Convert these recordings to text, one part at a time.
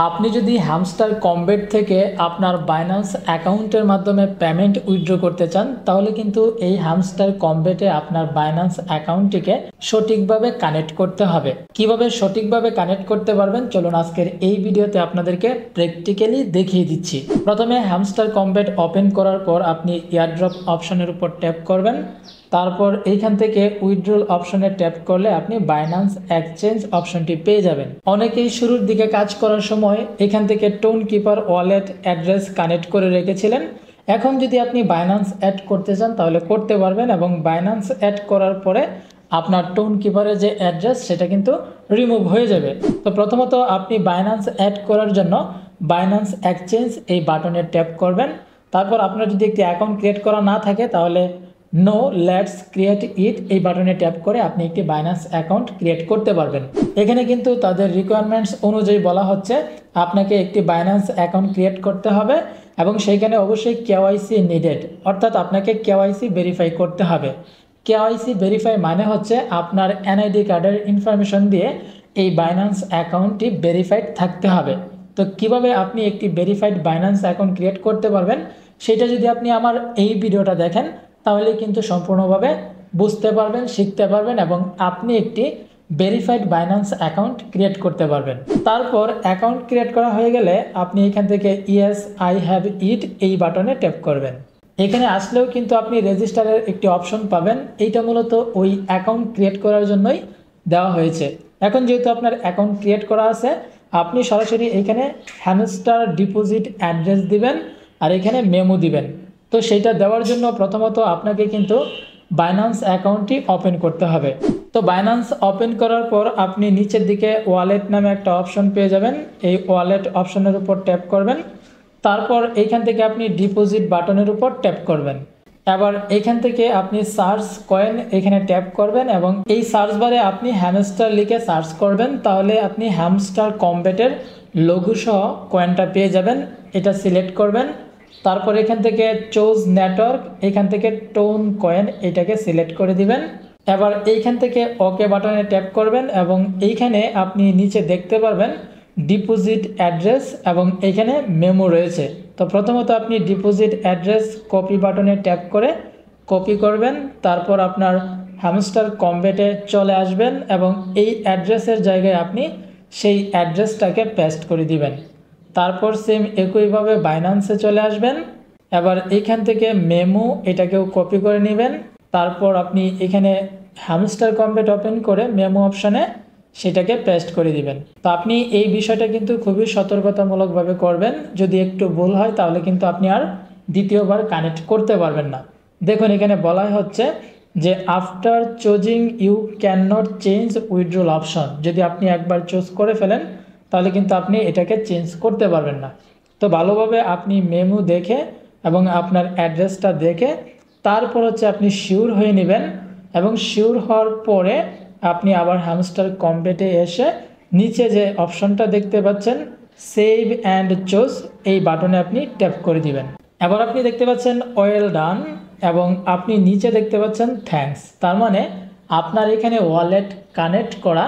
আপনি যদি hamster combat থেকে আপনার বাইন্যান্স অ্যাকাউন্টের মাধ্যমে পেমেন্ট উইথড্র করতে চান তাহলে কিন্তু এই হ্যামস্টার কমবেটে আপনার বাইন্যান্স অ্যাকাউন্টটিকে সঠিকভাবে কানেক্ট করতে হবে। কিভাবে সঠিকভাবে কানেক্ট করতে পারবেন চলুন আজকের এই ভিডিওতে আপনাদেরকে প্র্যাকটিক্যালি দেখিয়ে দিচ্ছি। প্রথমে হ্যামস্টার কমবেট ওপেন করার পর আপনি এয়ারড্রপ অপশনের উপর ট্যাপ করবেন। তারপর এইখান থেকে উইথড্রল অপশনে ট্যাপ করলে আপনি বাইন্যান্স এক্সচেঞ্জ অপশনটি পেয়ে যাবেন। অনেকেই শুরুর দিকে কাজ করার সময় এখান থেকে tone keeper wallet address connect করে রেখেছিলেন। এখন যদি আপনি বাইন্যান্স অ্যাড করতে চান তাহলে করতে পারবেন এবং বাইন্যান্স অ্যাড করার পরে আপনার টোন কিপারের যে অ্যাড্রেস সেটা কিন্তু রিমুভ হয়ে যাবে। তো প্রথমত আপনি বাইন্যান্স অ্যাড করার জন্য বাইন্যান্স এক্সচেঞ্জ এই বাটনে ট্যাপ করবেন। তারপর আপনার যদি একটি অ্যাকাউন্ট ক্রিয়েট করা না থাকে তাহলে নো লেটস ক্রিয়েট ইট এই বাটনে ট্যাপ করে আপনি একটি বাইন্যান্স অ্যাকাউন্ট ক্রিয়েট করতে পারবেন। এখানে কিন্তু তাদের রিকোয়ারমেন্টস অনুযায়ী বলা হচ্ছে আপনাকে একটি বাইন্যান্স অ্যাকাউন্ট ক্রিয়েট করতে হবে এবং সেইখানে অবশ্যই কেওয়াইসি নিডেড, অর্থাৎ আপনাকে কেওয়াইসি ভেরিফাই করতে হবে। কেওয়াইসি ভেরিফাই মানে হচ্ছে আপনার এনআইডি কার্ডের ইনফরমেশন দিয়ে এই বাইন্যান্স অ্যাকাউন্টটি ভেরিফাইড থাকতে হবে। তো কিভাবে আপনি একটি ভেরিফাইড বাইন্যান্স অ্যাকাউন্ট ক্রিয়েট করতে পারবেন সেটা যদি আপনি আমার এই ভিডিওটা দেখেন তাহলে কিন্তু সম্পূর্ণভাবে বুঝতে পারবেন, শিখতে পারবেন এবং আপনি একটি ভেরিফাইড বাইন্যান্স অ্যাকাউন্ট ক্রিয়েট করতে পারবেন। তারপর অ্যাকাউন্ট ক্রিয়েট করা হয়ে গেলে আপনি এখান থেকে ইয়েস আই হ্যাভ ইট এই বাটনে ট্যাপ করবেন। এখানে আসলেও কিন্তু আপনি রেজিস্টারের একটি অপশন পাবেন। এইটা মূলত ওই অ্যাকাউন্ট ক্রিয়েট করার জন্যই দেওয়া হয়েছে। এখন যেহেতু আপনার অ্যাকাউন্ট ক্রিয়েট করা আছে আপনি সরাসরি এখানে হ্যামস্টার ডিপোজিট অ্যাড্রেস দিবেন আর এখানে মেমো দিবেন। তো সেইটা দেওয়ার জন্য প্রথমত আপনাকে কিন্তু বাইন্যান্স অ্যাকাউন্টটি ওপেন করতে হবে। তো বাইন্যান্স ওপেন করার পর আপনি নিচের দিকে ওয়ালেট নামে একটা অপশন পেয়ে যাবেন। এই ওয়ালেট অপশনের উপর ট্যাপ করবেন। তারপর এইখান থেকে আপনি ডিপোজিট বাটনের উপর ট্যাপ করবেন। এবার এইখান থেকে আপনি সার্চ কয়েন এখানে ট্যাপ করবেন এবং এই সার্চ বারে আপনি হ্যামস্টার লিখে সার্চ করবেন, তাহলে আপনি হ্যামস্টার কমবেটের লোগো সহ কয়েনটা পেয়ে যাবেন। এটা সিলেক্ট করবেন। তারপর এখান থেকে চুজ নেটওয়ার্ক এখান থেকে টোন কয়েন এটাকে সিলেক্ট করে দিবেন। এবার এইখান থেকে ওকে বাটনে ট্যাপ করবেন এবং এইখানে আপনি নিচে দেখতে পারবেন ডিপোজিট অ্যাড্রেস এবং এইখানে মেমো রয়েছে। তো প্রথমত আপনি ডিপোজিট অ্যাড্রেস কপি বাটনে ট্যাপ করে কপি করবেন। তারপর আপনার হ্যামস্টার কমবেটে চলে আসবেন এবং এই অ্যাড্রেসের জায়গায় আপনি সেই অ্যাড্রেসটাকে পেস্ট করে দিবেন। তারপর সেম একইভাবে বাইন্যান্সে চলে আসবেন। এবার এইখান থেকে মেমো এটাকেও কপি করে নেবেন। তারপর আপনি এখানে হ্যামস্টার কমবেট ওপেন করে মেমো অপশানে সেটাকে পেস্ট করে দিবেন। তো আপনি এই বিষয়টা কিন্তু খুবই সতর্কতামূলকভাবে করবেন। যদি একটু ভুল হয় তাহলে কিন্তু আপনি আর দ্বিতীয়বার কানেক্ট করতে পারবেন না। দেখুন এখানে বলা হচ্ছে যে after choosing you can not change withdrawal option. যদি আপনি একবার চুজ করে ফেলেন তাহলে কিন্তু আপনি এটাকে চেঞ্জ করতে পারবেন না। তো ভালোভাবে আপনি মেমো দেখে এবং আপনার অ্যাড্রেসটা দেখে তারপর হচ্ছে আপনি শিওর হয়ে নেবেন এবং শিওর হওয়ার পরে আপনি আবার হ্যামস্টার কমবেটে এসে নিচে যে অপশনটা দেখতে পাচ্ছেন সেভ অ্যান্ড চুজ এই বাটনে আপনি ট্যাপ করে দিবেন। এবার আপনি দেখতে পাচ্ছেন ওয়েল ডান এবং আপনি নিচে দেখতে পাচ্ছেন থ্যাঙ্কস। তার মানে আপনার এখানে ওয়ালেট কানেক্ট করা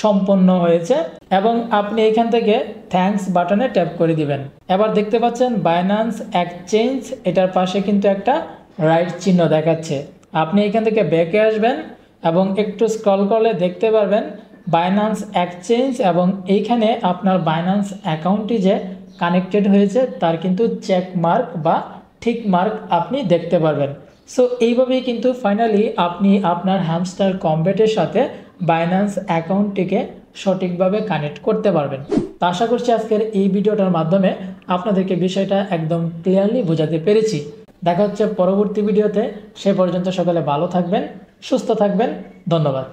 সম্পন্ন হয়েছে এবং আপনি এখান থেকে থ্যাঙ্কস বাটনে ট্যাপ করে দিবেন। এবার দেখতে পাচ্ছেন বাইন্যান্স এক্সচেঞ্জ এটার পাশে কিন্তু একটা রাইট চিহ্ন দেখাচ্ছে। আপনি এখান থেকে ব্যাকে আসবেন এবং একটু স্ক্রল করলে দেখতে পারবেন বাইন্যান্স এক্সচেঞ্জ এবং এইখানে আপনার বাইন্যান্স অ্যাকাউন্টটি যে কানেক্টেড হয়েছে তার কিন্তু চেক মার্ক বা ঠিক মার্ক আপনি দেখতে পারবেন। সো এইভাবেই কিন্তু ফাইনালি আপনি আপনার হ্যামস্টার কমবেটের সাথে বাইন্যান্স অ্যাকাউন্টটিকে সঠিকভাবে কানেক্ট করতে পারবেন। তো আশা করছি আজকের এই ভিডিওটার মাধ্যমে আপনাদেরকে বিষয়টা একদম ক্লিয়ারলি বোঝাতে পেরেছি। দেখা হচ্ছে পরবর্তী ভিডিওতে। সে পর্যন্ত সকলে ভালো থাকবেন, সুস্থ থাকবেন। ধন্যবাদ।